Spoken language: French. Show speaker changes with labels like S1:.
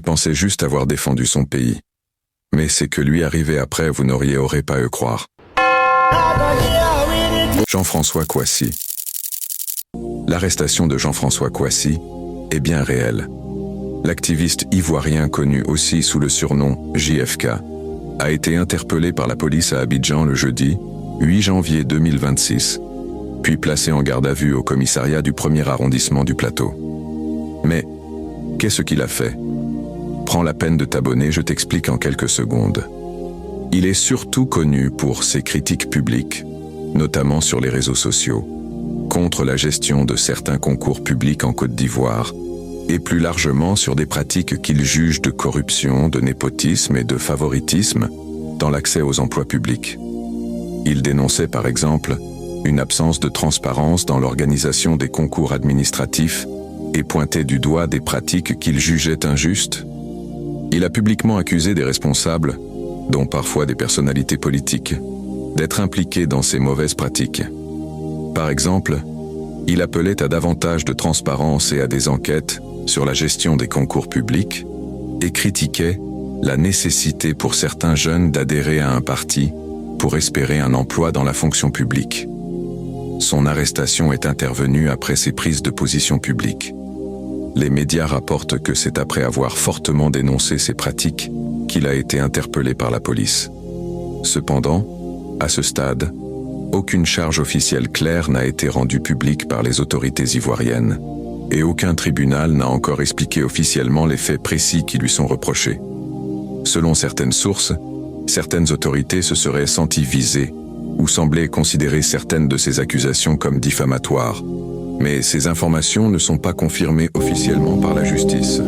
S1: pensait juste avoir défendu son pays. Mais c'est que lui arrivé après, vous n'aurez pas eu croire. Jean-François Kouassi. L'arrestation de Jean-François Kouassi est bien réelle. L'activiste ivoirien connu aussi sous le surnom JFK a été interpellé par la police à Abidjan le jeudi 8 janvier 2026, puis placé en garde à vue au commissariat du 1er arrondissement du Plateau. Mais qu'est-ce qu'il a fait? Prends la peine de t'abonner, je t'explique en quelques secondes. Il est surtout connu pour ses critiques publiques, notamment sur les réseaux sociaux, contre la gestion de certains concours publics en Côte d'Ivoire, et plus largement sur des pratiques qu'il juge de corruption, de népotisme et de favoritisme dans l'accès aux emplois publics. Il dénonçait par exemple une absence de transparence dans l'organisation des concours administratifs et pointait du doigt des pratiques qu'il jugeait injustes. Il a publiquement accusé des responsables, dont parfois des personnalités politiques, d'être impliqués dans ces mauvaises pratiques. Par exemple, il appelait à davantage de transparence et à des enquêtes sur la gestion des concours publics et critiquait la nécessité pour certains jeunes d'adhérer à un parti pour espérer un emploi dans la fonction publique. Son arrestation est intervenue après ses prises de position publiques. Les médias rapportent que c'est après avoir fortement dénoncé ces pratiques qu'il a été interpellé par la police. Cependant, à ce stade, aucune charge officielle claire n'a été rendue publique par les autorités ivoiriennes et aucun tribunal n'a encore expliqué officiellement les faits précis qui lui sont reprochés. Selon certaines sources, certaines autorités se seraient senties visées ou semblaient considérer certaines de ces accusations comme diffamatoires, mais ces informations ne sont pas confirmées officiellement par la justice.